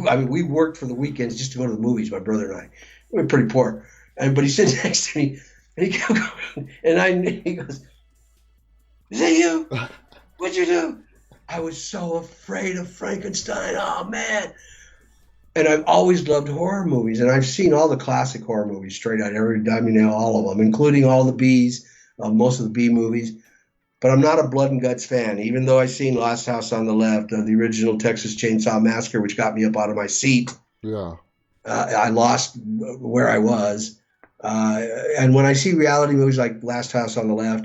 B: I mean, we worked for the weekends just to go to the movies, my brother and I. We were pretty poor. But he sits next to me and he kept going. He goes, is that you? What'd you do? I was so afraid of Frankenstein. Oh, man. And I've always loved horror movies, and I've seen all the classic horror movies straight out, all of them, including all the B's, most of the B movies. But I'm not a blood and guts fan, even though I've seen Last House on the Left, the original Texas Chainsaw Massacre, which got me up out of my seat.
A: Yeah.
B: I lost where I was. And when I see reality movies like Last House on the Left,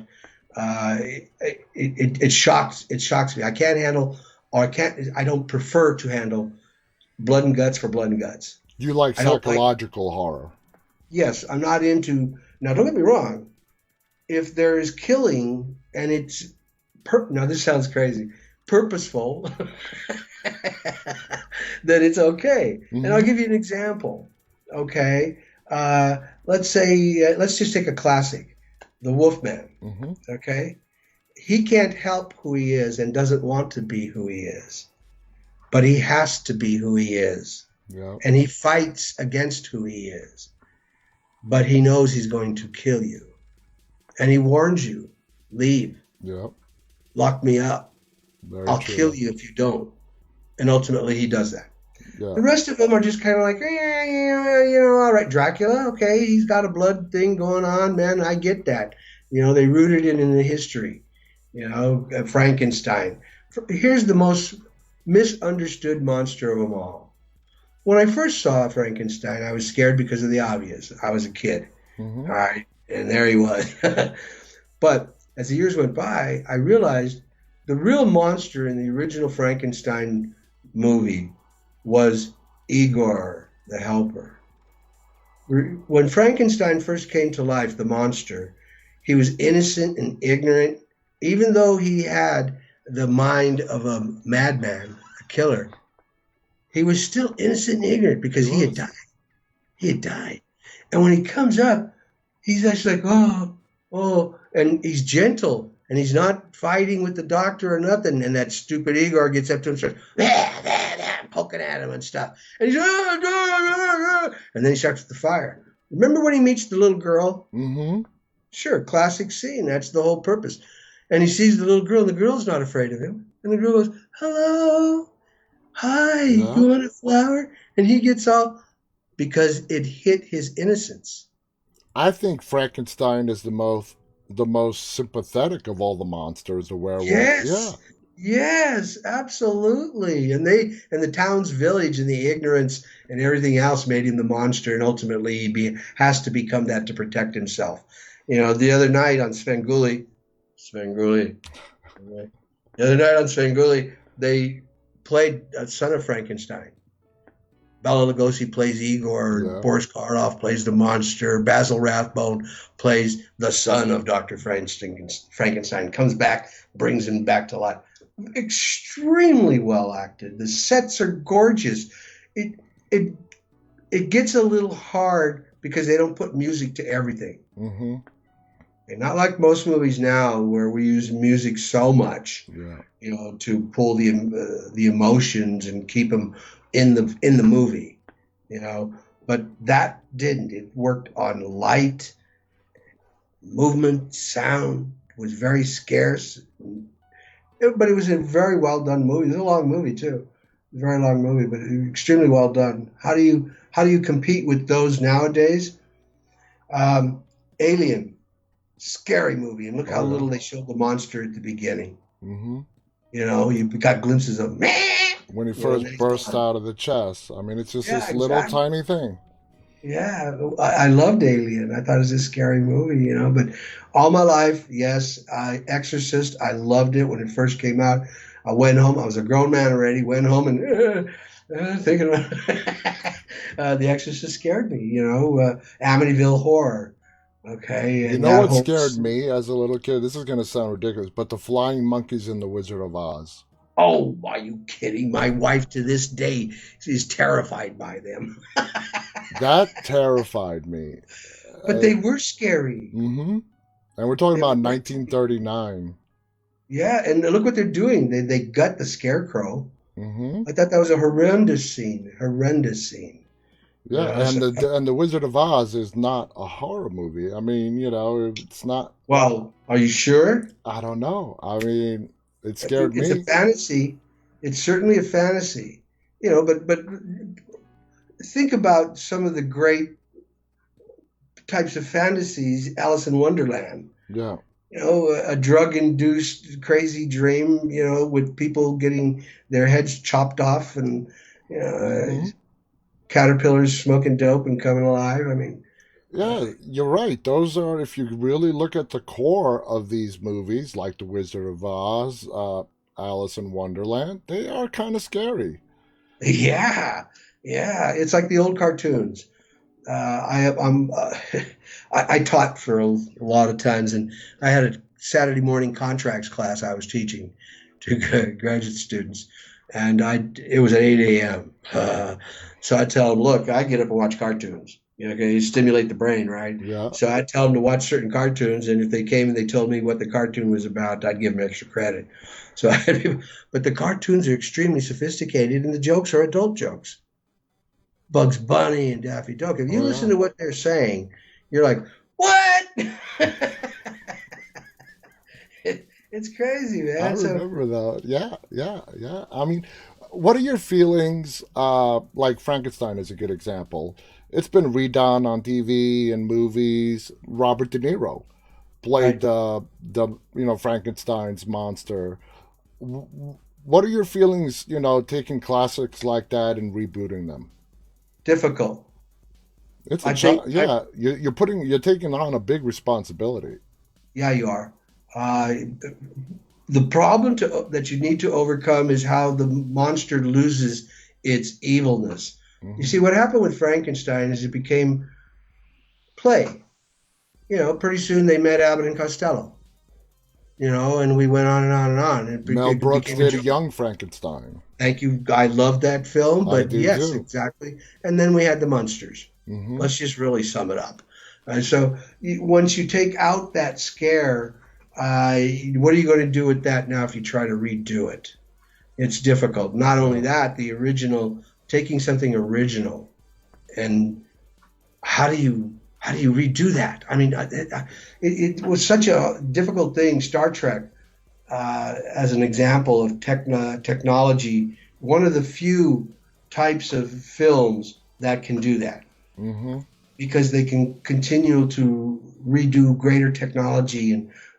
B: it shocks me. I can't handle, I don't prefer to handle blood and guts for blood and guts.
A: You like
B: I don't like,
A: psychological horror.
B: yes, I'm not into, now don't get me wrong, if there is killing and it's, now this sounds crazy, purposeful, then it's okay.
A: Mm-hmm.
B: And I'll give you an example, okay? Let's just take a classic, The Wolfman,
A: Mm-hmm.
B: okay? He can't help who he is and doesn't want to be who he is. But he has to be who he is.
A: Yeah.
B: And he fights against who he is. But he knows he's going to kill you. And he warns you, leave.
A: Yeah.
B: Lock me up. I'll
A: True.
B: kill you if you don't. And ultimately he does that.
A: Yeah.
B: The rest of them are just kind of like, all right, Dracula, okay, he's got a blood thing going on, man, I get that. They rooted it in the history. Frankenstein. Here's the most misunderstood monster of them all. When I first saw Frankenstein, I was scared because of the obvious. I was a kid.
A: Mm-hmm.
B: All right, and there he was. But as the years went by, I realized the real monster in the original Frankenstein movie was Igor the Helper. When Frankenstein first came to life, the monster, he was innocent and ignorant, even though he had the mind of a madman, a killer. He was still innocent and ignorant because he had died. He had died. And when he comes up, he's actually like, oh, and he's gentle and he's not fighting with the doctor or nothing. And that stupid Igor gets up to him and starts poking at him and stuff. And he's, and then he starts with the fire. Remember when he meets the little girl?
A: Mm-hmm.
B: Sure, classic scene. That's the whole purpose. And he sees the little girl, and the girl's not afraid of him. And the girl goes, hello, hi,
A: Yeah.
B: you want a flower? And he gets all, because it hit his innocence.
A: I think Frankenstein is the most sympathetic of all the monsters, the werewolf.
B: Yes.
A: Yeah.
B: Yes, absolutely. And the town's village and the ignorance and everything else made him the monster, and ultimately he has to become that to protect himself. The other night on Svengoolie, they played Son of Frankenstein. Bela Lugosi plays Igor,
A: Yeah.
B: Boris Karloff plays the monster, Basil Rathbone plays the son of Dr. Frankenstein, comes back, brings him back to life. Extremely well acted. The sets are gorgeous. It gets a little hard because they don't put music to everything.
A: Mm-hmm.
B: And not like most movies now where we use music so much,
A: Yeah.
B: to pull the emotions and keep them in the movie, But that didn't. It worked on light, movement, sound. Was very scarce. But it was a very well done movie. It was a long movie too. It was a very long movie, but extremely well done. How do you compete with those nowadays? Alien, Scary movie. And look how
A: Oh yeah.
B: little they showed the monster at the beginning.
A: Hmm.
B: You know, you got glimpses of meh,
A: When he
B: you know, and then
A: first
B: he's
A: bursts
B: gone.
A: out of the chest. I mean, it's just
B: Yeah,
A: this little
B: exactly.
A: tiny thing.
B: Yeah, I loved Alien. I thought it was a scary movie, you know. But all my life, yes, Exorcist. I loved it when it first came out. I went home. I was a grown man already. Went home and thinking about The Exorcist scared me. You know, Amityville Horror. Okay,
A: You
B: and
A: know
B: that
A: what
B: whole.
A: scared me as a little kid? This is going to sound ridiculous, but the flying monkeys in The Wizard of Oz.
B: Oh, are you kidding? My wife to this day is terrified by them.
A: That terrified me.
B: But they were scary.
A: Mm-hmm. And we're talking
B: They
A: about
B: were.
A: 1939.
B: Yeah, and look what they're doing. They gut the scarecrow.
A: Mm-hmm.
B: I thought that was a horrendous scene. Horrendous scene. You
A: Yeah,
B: know, so,
A: and the Wizard of Oz is not a horror movie. I mean, it's not.
B: well, are you sure?
A: I don't know. I mean, it scared
B: It's a
A: me.
B: fantasy. It's certainly a fantasy. You know, but think about some of the great types of fantasies. Alice in Wonderland.
A: Yeah.
B: You know, a drug-induced crazy dream. You know, with people getting their heads chopped off and you know,
A: Mm-hmm.
B: caterpillars smoking dope and coming alive. I mean, uh,
A: Yeah, you're right. Those are, if you really look at the core of these movies, like The Wizard of Oz, Alice in Wonderland, they are kind of scary.
B: yeah, yeah. It's like the old cartoons. I taught for a lot of times, and I had a Saturday morning contracts class I was teaching to graduate students, and it was at 8 a.m. So I tell them, look, I get up and watch cartoons. You know, okay, you stimulate the brain, right?
A: Yeah.
B: So I tell them to watch certain cartoons, and if they came and they told me what the cartoon was about, I'd give them extra credit. So, but the cartoons are extremely sophisticated, and the jokes are adult jokes. Bugs Bunny and Daffy Duck. If you
A: Oh,
B: listen
A: yeah.
B: to what they're saying, you're like, what? It's crazy,
A: I
B: man. So
A: remember that. Yeah, yeah, yeah. I mean, what are your feelings? Like Frankenstein is a good example. It's been redone on TV and movies. Robert De Niro played
B: right,
A: the Frankenstein's monster. What are your feelings? Taking classics like that and rebooting them.
B: difficult.
A: It's a
B: I think,
A: yeah. You're taking on a big responsibility.
B: yeah, you are. Uh, the problem that you need to overcome is how the monster loses its evilness. You
A: Hmm.
B: see, what happened with Frankenstein is it became play. You know, pretty soon they met Abbott and Costello. You know, and we went on and on and on.
A: Mel
B: It
A: Brooks
B: became a
A: did
B: joke.
A: Young Frankenstein.
B: Thank you. I love that film,
A: I
B: but
A: do
B: yes,
A: too.
B: exactly. And then we had the Munsters.
A: Hmm.
B: Let's just really sum it up. And so once you take out that scare, what are you going to do with that now if you try to redo it? It's difficult. Not only
A: Yeah.
B: that, the original, taking something original, and how do you redo that? I mean, it was such a difficult thing. Star Trek, as an example of technology, one of the few types of films that can do that
A: Hmm.
B: because they can continue to redo greater technology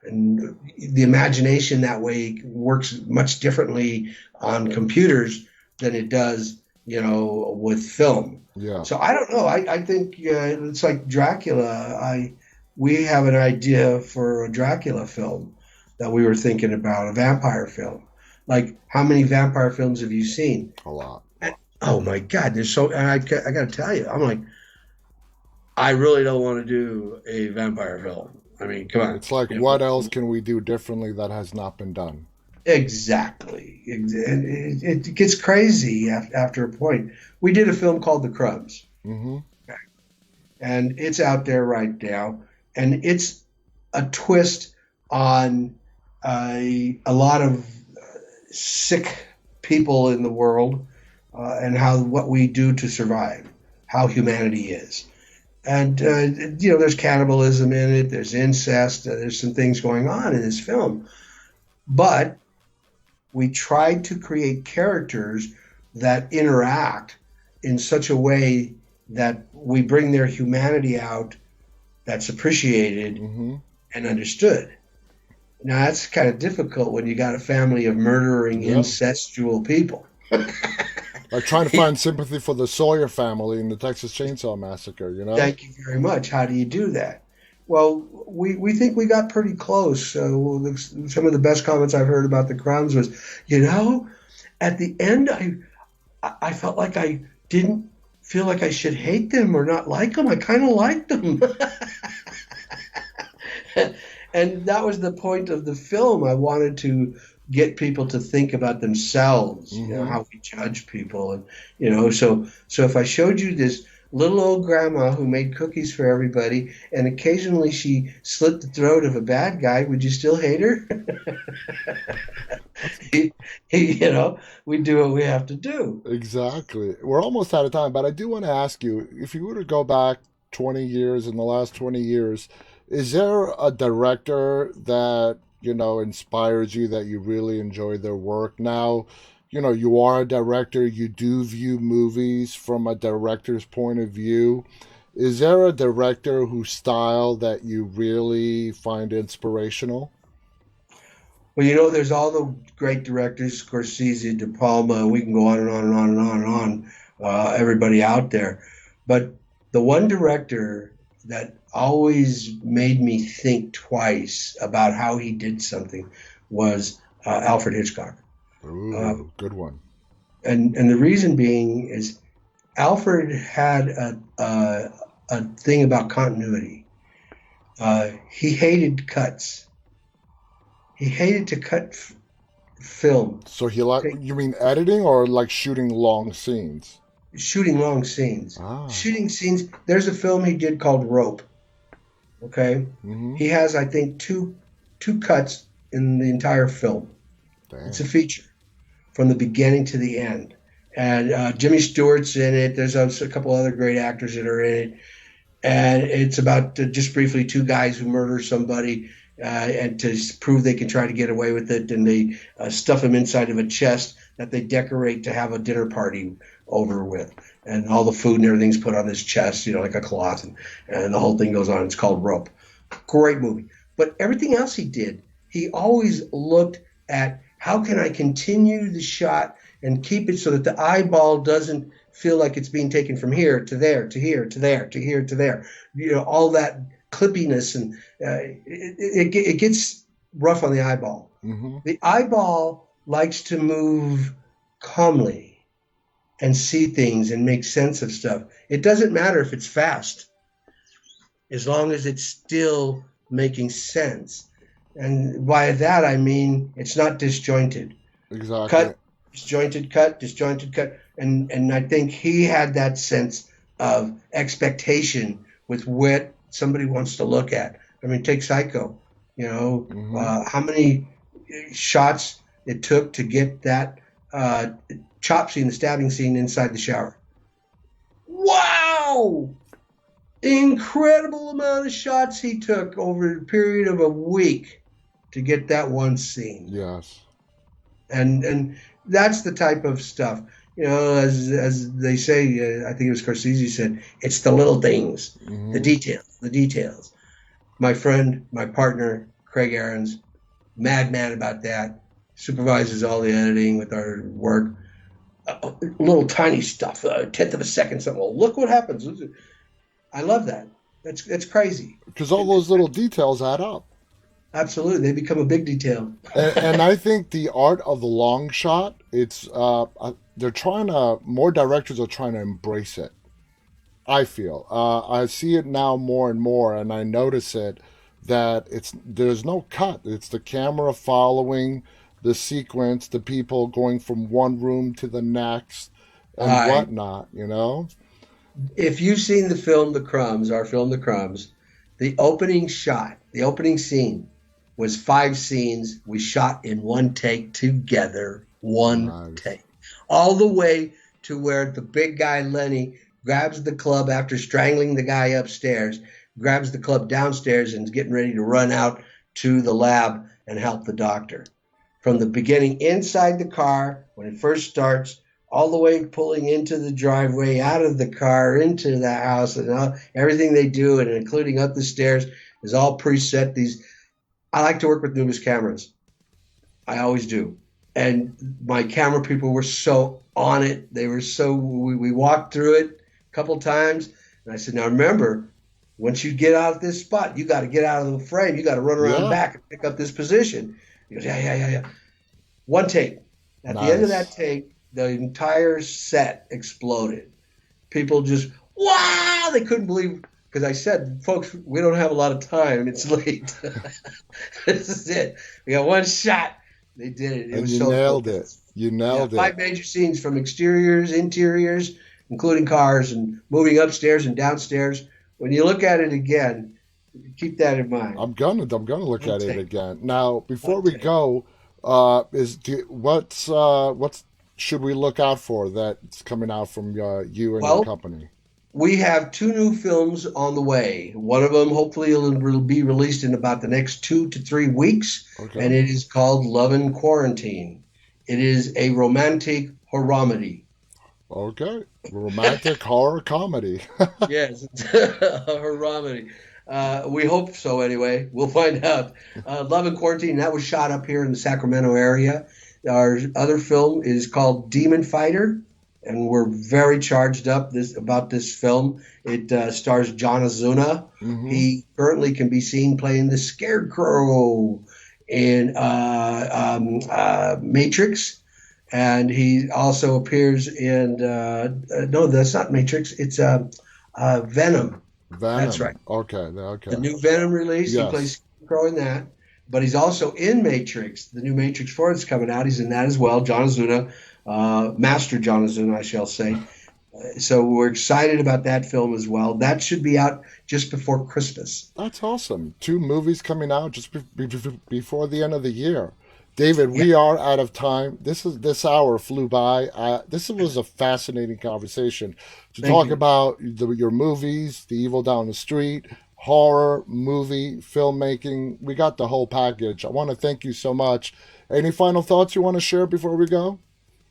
B: and the imagination that way works much differently on computers than it does, you know, with film.
A: Yeah.
B: So I don't know. I think it's like Dracula. We have an idea for a Dracula film that we were thinking about, a vampire film. Like, how many vampire films have you seen?
A: A lot.
B: Oh my God, there's so. And I got to tell you, I'm like, I really don't want to do a vampire film. I mean, come on.
A: It's like,
B: You
A: what else
B: know,
A: can we do differently that has not been done?
B: exactly. And it gets crazy after a point. We did a film called The Crumbs,
A: Hmm.
B: and it's out there right now, and it's a twist on a lot of sick people in the world and how what we do to survive, how humanity is. And you know, there's cannibalism in it, there's incest, there's some things going on in this film, but we tried to create characters that interact in such a way that we bring their humanity out that's appreciated
A: Hmm.
B: and understood. Now that's kind of difficult when you got a family of murdering,
A: Yeah.
B: incestual people.
A: Like trying to find sympathy for the Sawyer family in the Texas Chainsaw Massacre, you know?
B: Thank you very much. How do you do that? Well, we think we got pretty close. Some of the best comments I've heard about the Crowns was, you know, at the end, I felt like I didn't feel like I should hate them or not like them. I kind of liked them. And that was the point of the film. I wanted to get people to think about themselves, you know,
A: Mm-hmm.
B: how we judge people. And, so if I showed you this little old grandma who made cookies for everybody and occasionally she slit the throat of a bad guy, would you still hate her? he, we do what we have to do.
A: Exactly. We're almost out of time, but I do want to ask you if you were to go back 20 years, in the last 20 years, is there a director that, inspires you that you really enjoy their work? Now, you are a director, you do view movies from a director's point of view. Is there a director whose style that you really find inspirational?
B: Well, there's all the great directors, Scorsese, De Palma, we can go on and on and on and on and on, everybody out there. But the one director that always made me think twice about how he did something was Alfred Hitchcock. Uh,
A: Ooh, good one.
B: and the reason being is Alfred had a thing about continuity. He hated cuts. He hated to cut film.
A: So you mean editing or like shooting long scenes?
B: Shooting long scenes.
A: Ah,
B: Shooting scenes. There's a film he did called Rope. Okay,
A: mm-hmm.
B: he has I think two cuts in the entire film. It's a
A: Damn.
B: feature from the beginning to the end, and Jimmy Stewart's in it. There's also a couple other great actors that are in it, and it's about just briefly two guys who murder somebody. And to prove they can try to get away with it, and they stuff him inside of a chest that they decorate to have a dinner party over with, and all the food and everything's put on this chest, like a cloth, and the whole thing goes on. It's called Rope. Great movie. But everything else he did, he always looked at how can I continue the shot and keep it so that the eyeball doesn't feel like it's being taken from here to there to here to there to here to there. All that clippiness, and it gets rough on the eyeball.
A: Mm-hmm.
B: The eyeball likes to move calmly and see things and make sense of stuff. It doesn't matter if it's fast, as long as it's still making sense. And by that, I mean it's not disjointed.
A: Exactly.
B: Cut, disjointed, cut, disjointed, cut. And I think he had that sense of expectation with what somebody wants to look at. I mean, take Psycho.
A: Mm-hmm.
B: How many shots it took to get that chop scene, the stabbing scene inside the shower. Wow! Incredible amount of shots he took over a period of a week to get that one scene.
A: Yes.
B: And that's the type of stuff. As they say, I think it was Scorsese said, it's the little things, the
A: Mm-hmm.
B: details, the details. My friend, my partner, Craig Aarons, madman about that, supervises all the editing with our work. Little tiny stuff, a tenth of a second, something. Well, look what happens. I love that. That's crazy.
A: Because all those little details add up.
B: Absolutely, they become a big detail.
A: And I think the art of the long shot, they're trying to, more directors are trying to embrace it. I feel. I see it now more and more, and I notice it that there's no cut. It's the camera following the sequence, the people going from one room to the next, and
B: I
A: whatnot. You know.
B: If you've seen the film The Crumbs, our film The Crumbs, the opening shot, the opening scene was 5 scenes we shot in one take together, one
A: Nice.
B: take, all the way to where the big guy Lenny grabs the club after strangling the guy upstairs, grabs the club downstairs and is getting ready to run out to the lab and help the doctor. From the beginning inside the car, when it first starts, all the way pulling into the driveway, out of the car, into the house, and everything they do, and including up the stairs. is all preset. These I like to work with Nubis cameras. I always do. And my camera people were so on it. They were so we walked through it a couple times, and I said, now remember, once you get out of this spot, you got to get out of the frame. You got to run around
A: Yeah.
B: back and pick up this position. He goes, yeah, yeah, yeah, yeah. One take. At the end of that
A: Nice.
B: take, the entire set exploded. People just, wow, they couldn't believe, because I said, folks, we don't have a lot of time. It's late. This is it. We got one shot. They did it. It
A: And
B: was
A: you
B: so cool.
A: nailed it. You
B: Yeah,
A: nailed it.
B: five major scenes from exteriors, interiors, including cars and moving upstairs and downstairs. When you look at it again, keep that in mind.
A: I'm gonna look
B: One
A: at it
B: take.
A: again. Now, before
B: One
A: we
B: take.
A: go, what's should we look out for that's coming out from you and your
B: Well,
A: company?
B: we have two new films on the way. One of them hopefully will be released in about the next 2 to 3 weeks, and
A: Okay.
B: it is called Love in Quarantine. It is a romantic horror-comedy.
A: Okay. Romantic horror comedy.
B: Yes, it's a horror-comedy. We hope so anyway. We'll find out. Love in Quarantine, that was shot up here in the Sacramento area. Our other film is called Demon Fighter, and we're very charged up about this film. It stars John Azuna.
A: Mm-hmm.
B: He currently can be seen playing the Scarecrow in Matrix, and he also appears in no, that's not Matrix. It's Venom. That's
A: Venom.
B: right.
A: Okay.
B: The
A: Okay.
B: new Venom release. He
A: Yes.
B: plays Scarecrow in that, but he's also in Matrix. The new Matrix 4 that's coming out. He's in that as well. John Azuna, Master John Azuna, I shall say. So we're excited about that film as well. That should be out just before Christmas.
A: That's awesome. Two movies coming out just before the end of the year. David,
B: Yeah,
A: we are out of time. This hour flew by. This was a fascinating conversation to
B: thank
A: talk
B: you.
A: about your movies, The Evil Down the Street, horror, movie, filmmaking. We got the whole package. I want to thank you so much. Any final thoughts you want to share before we go?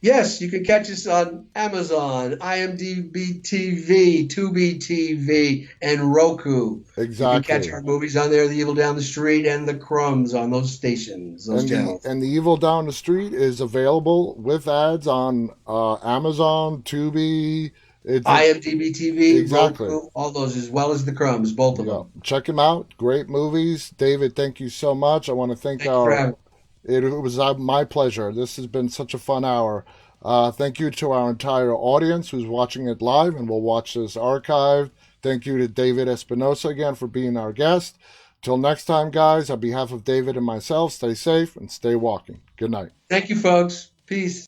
B: Yes, you can catch us on Amazon, IMDb TV, Tubi TV, and Roku. You can catch
A: Exactly.
B: our movies on there, The Evil Down the Street and The Crumbs on those stations, those channels.
A: And the Evil Down the Street is available with ads on Amazon, Tubi. It's
B: IMDb TV,
A: exactly.
B: Roku, all those, as well as The Crumbs, both of
A: Yeah,
B: them.
A: check them out. Great movies, David. Thank you so much. I want to thank
B: Thank you for
A: our.
B: having me.
A: It was my pleasure. This has been such a fun hour. Thank you to our entire audience who's watching it live and will watch this archived. Thank you to David Espinosa again for being our guest. Till next time, guys, on behalf of David and myself, stay safe and stay walking. Good night.
B: Thank you, folks. Peace.